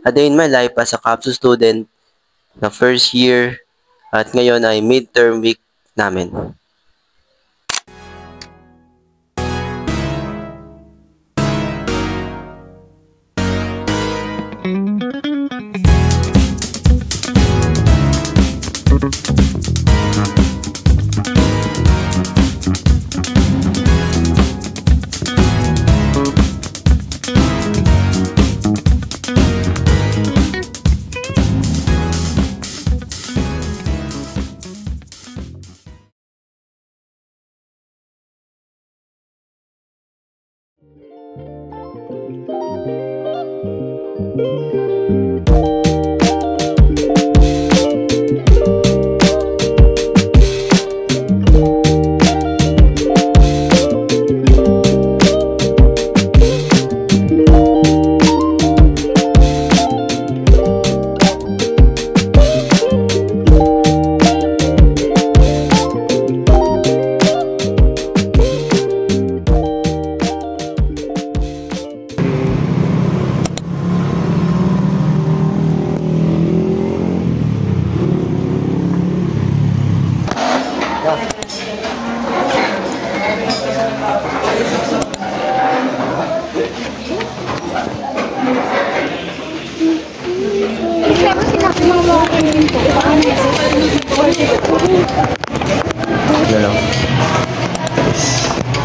A day in my life as a CAPSU student na first year at ngayon ay midterm week namin.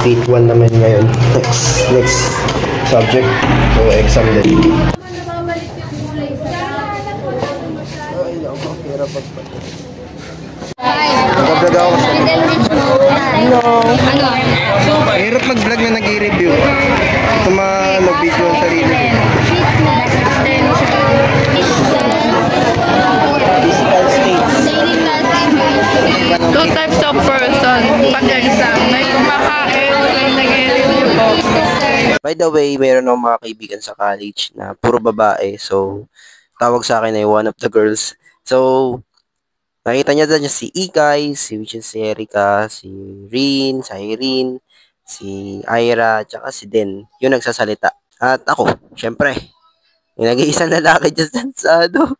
Grade 1 naman ngayon. Next subject. So, exam din. Ay, ako. Pira pagpag. Nag-vlog ako sa... Hello! Mahirap mag-vlog na nag-i-review. Ito mag-video ang sarili. Physical states. Two types of person pag-exam. May kumakain, may nag-review po. By the way, mayroon akong mga kaibigan sa college na puro babae. So, tawag sa akin ay one of the girls. So, nakita niya dyan si Ikay, which is si Erica, si Rin, si Irene, si Ira, tsaka si Den. Yung nagsasalita. At ako, syempre, yung nag-iisang lalaki dyan sa ano.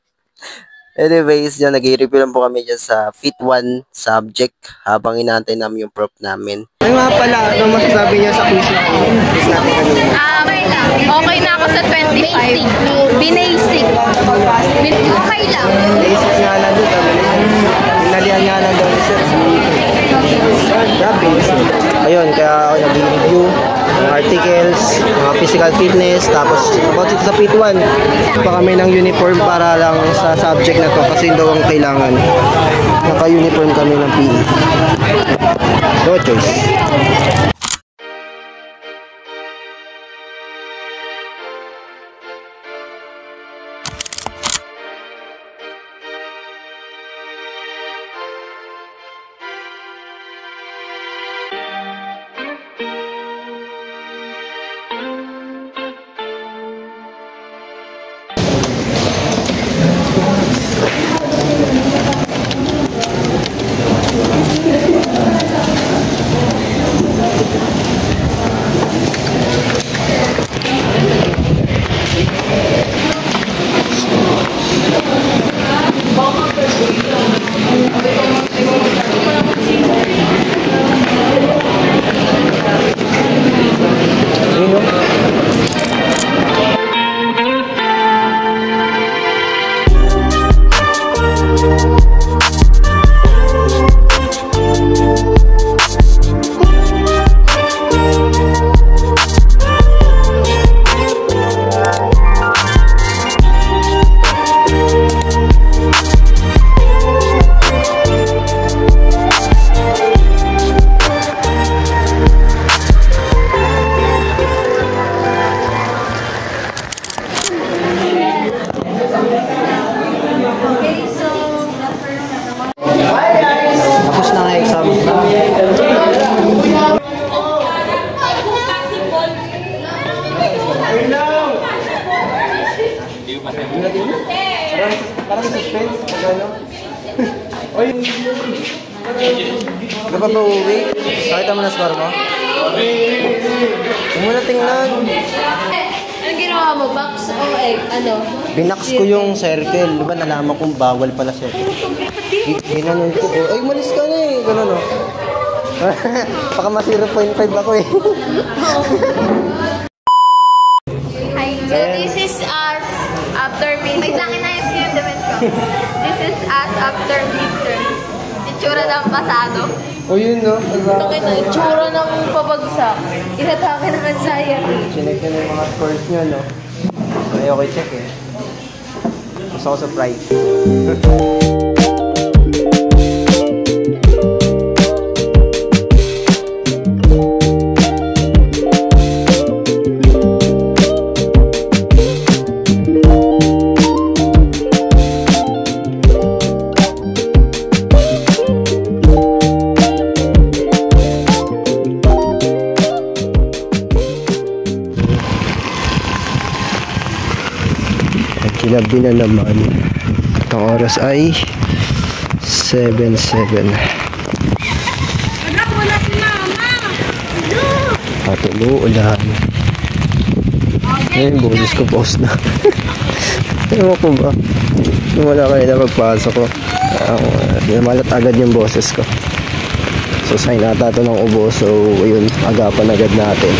Anyways, dyan, nag-i-review lang po kami dyan sa Fit 1 subject habang inaantay namin yung prop namin. Ay nga pala, ano masasabi niya sa quiz natin kanina? Okay na ako sa 25. Binasic. Okay lang. Basic nga lang doon. Pinalihan nga lang doon, sir. Grabe. Ayun, kaya ako nag-review ng articles, mga physical fitness, tapos about ito sa Fit 1. Pa kami ng uniform para lang sa subject na to kasi yun daw ang kailangan. Naka-uniform kami ng PE. No choice. Parang suspense. Oy. Ano pa ba uwi? Nakita mo na score mo? Huwag mo na tingnan. Anong ginawa ginawa mo? Box o egg? Ano? Binax ko yung circle. Diba nalaman kong bawal pala circle. Ginanon ko. Ay, malis ka na eh. Ganun o. Baka ma 0.5 ako eh. So this is us after midterm. Wait lang, inayos ko yung damit ko. This is us after midterm. Itsura ng pasado. O yun no. Nakita, itsura ng pabagsak. Inatake ng anxiety. Chinek nyo na yung mga scores nyo no. Ayoko i-check eh. Gusto ko surprise. Ginabi na naman. At ang oras ay 7:07. Patuluulan. Ngayon, boses ko post na. Ewan ko ba? Nung wala kayo na pagpasok ko. Namalat agad yung boses ko. So, sign ata ito ng ubo. So, ayun, agapan agad natin.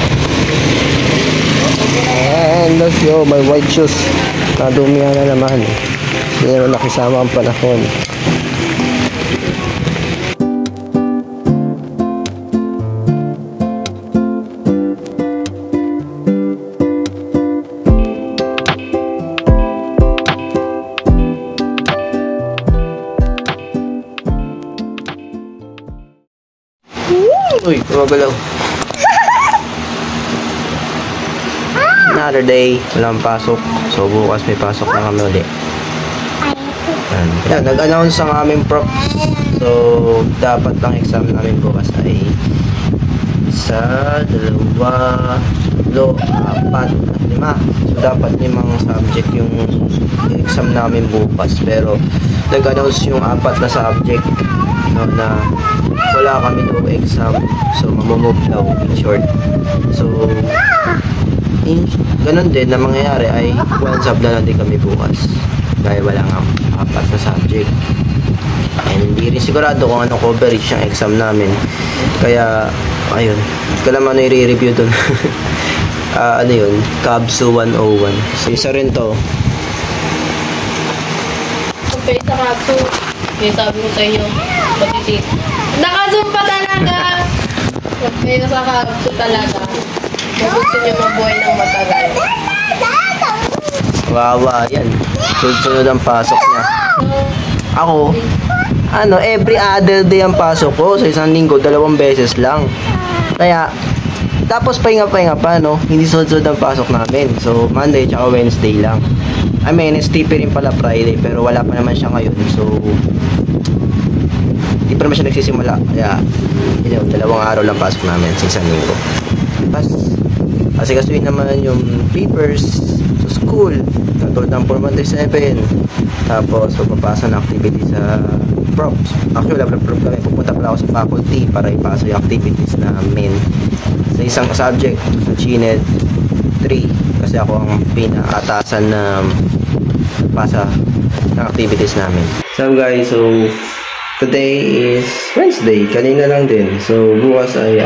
And let's go, my white shoes. Nadumihan na naman. Hindi naman nakisama ang panahon. Uy, gumagalaw. Another day, walang pasok. So bukas may pasok na kami ulit. Yan, nag-announce ang aming props. So dapat ang exam namin bukas ay 1, 2, 3, 4, 5. So dapat 5 subject yung exam namin bukas. Pero nag-announce yung 4 na subject no, na wala kami daw exam. So mamumove daw in short. So ganun din na mangyayari ay one sub na lang din kami bukas dahil wala nga 4 na subject and hindi rin sigurado kung anong coverage yung exam namin, kaya ayun, hindi ko naman ano i-review dun. Ano yun, CABSU 101. So isa rin to Compare sa CABSU, may sabi ko sa inyo, matisit. Naka-zoom pa talaga! Compare sa CABSU talaga. Kung gusto nyo mabuhay ng matagal. wawa yan, sunod ang pasok niya. Ako every other day ang pasok ko. Sa isang linggo 2 beses lang, kaya tapos pahinga pa no, hindi sunod ang pasok namin. So Monday tsaka Wednesday lang. I mean STP rin pala Friday, pero wala pa naman siya ngayon. So hindi pa naman siya nagsisimula, kaya 2 araw lang pasok namin sa isang linggo. Tapos kasi kasuin naman yung papers sa school, katulad ng Form 137. Tapos magpapasa ng activity sa props. Actually wala pa prop kami, pupunta pala ako sa faculty para ipasa yung activities namin sa isang subject, sa GNED 3, kasi ako ang pinakaatasan na pasa ng activities namin. So guys, so today is Wednesday, kanina lang din. So bukas ay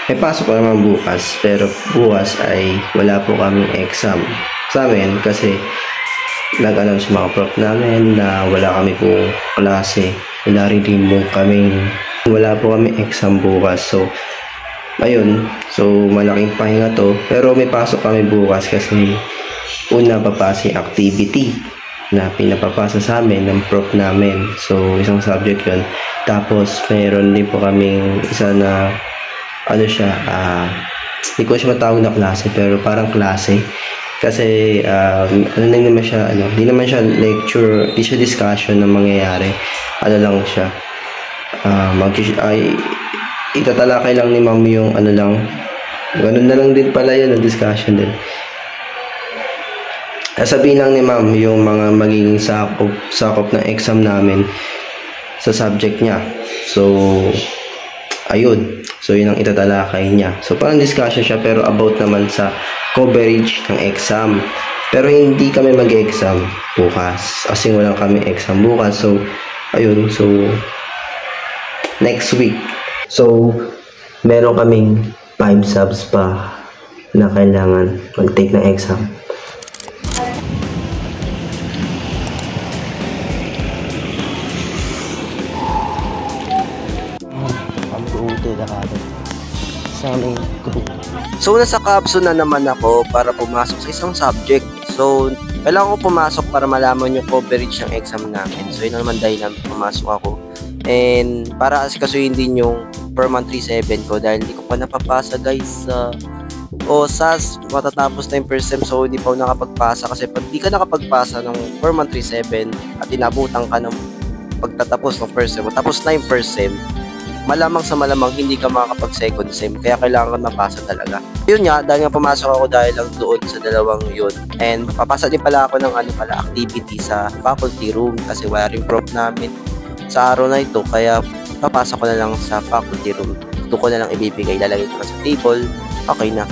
may pasok pa naman bukas, pero bukas ay wala po kaming exam sa amin kasi nag-announce mga prof namin na wala kami po klase. Wala rin mo wala po kami exam bukas. So ayun, so malaking pahinga to, pero may pasok kami bukas kasi una papasa yung activity na pinapapasa sa amin ng prof namin. So isang subject yun. Tapos mayroon din po kaming isa na hindi ko siya matawag na klase, pero parang klase kasi hindi naman siya lecture, hindi siya discussion na mangyayari. Lang siya itatalakay lang ni ma'am yung ganun na lang din pala yun, discussion din. Sabihin lang ni ma'am yung mga magiging sakop ng exam namin sa subject niya. So ayun, so yun ang itatalakay niya. So parang discussion siya, pero about naman sa coverage ng exam. Pero hindi kami mag-exam bukas kasi wala kami exam bukas. So, ayun. So, next week. So, meron kaming 5 subs pa na kailangan mag-take ng exam. Sa aming group. So, nasa capsule na naman ako para pumasok sa isang subject. So, kailangan ko pumasok para malaman yung coverage ng exam namin. So, yun naman dahil pumasok ako. And, para asikasuhin din yung per month 37 ko dahil hindi ko pa napapasa guys sa OSAS. Matatapos na yung per sem, so hindi pa ako nakapagpasa. Kasi pag di ka nakapagpasa ng per month 37 at inabutan ka ng pagtatapos ng per sem, tapos na yung per sem, malamang sa malamang hindi ka makakapag second sem, kaya kailangan mapasa talaga. Yun nga, dahil nga pumasok ako dahil lang doon sa dalawang yun. And papasa din pala ako ng activity sa faculty room kasi wala rin prof namin sa araw na ito, kaya papasa ko na lang sa faculty room. Doon ko na lang ibibigay, lalagay ko sa table, okay na.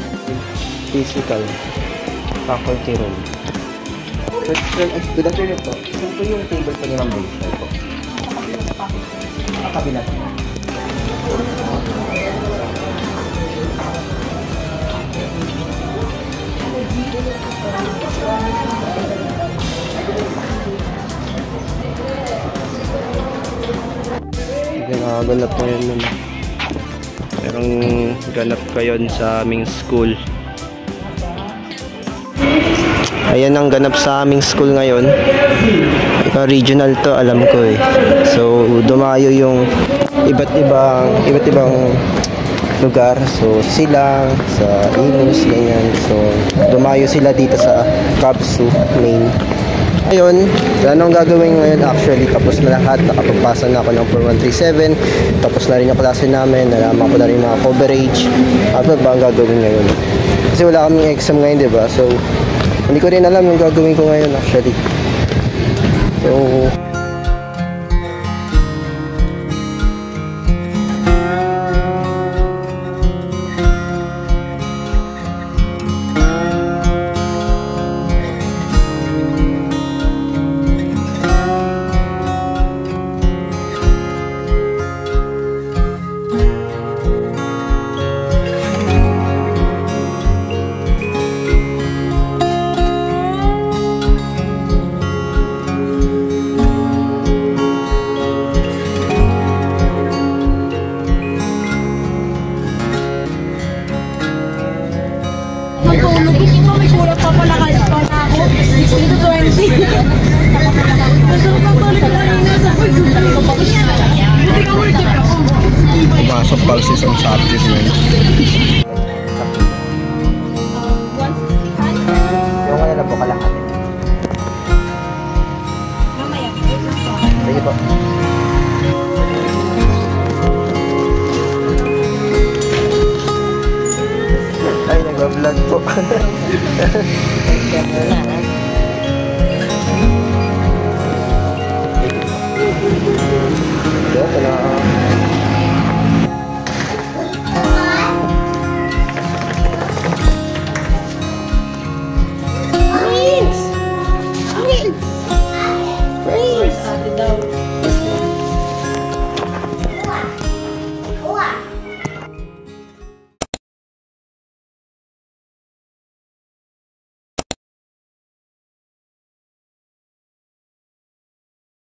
Physical faculty room. Good afternoon po. Saan po yung table po nilang basement po? Kabila po. Ganap ko yun nun. Merong ganap kayo sa aming school. Ayan ang ganap sa aming school ngayon. Regional to, alam ko eh. So, dumayo yung iba't ibang lugar. So, Silang, sa Imus, ganyan. So, dumayo sila dito sa Capsu main. Ayun, ano ang gagawin ngayon actually, tapos na lahat, nakapagpasa na ako ng 4137, tapos na rin yung klase namin, nalaman ko na rin mga coverage. Ano ba ang gagawin ngayon? Kasi wala kaming exam ngayon, diba? So, hindi ko rin alam yung gagawin ko ngayon actually. So, matulog. Hindi mo may kulang pa pala kahit pa na ako. 16 to 20. Masarap ang tuloy ko lang yun. Sa food, hindi ko pa siya. Hindi ka worth it ako. pumasok pala sa isang subject ngayon. Yung ano na po kalahati. Sige po. Ay, nag-vlog po. Ito na.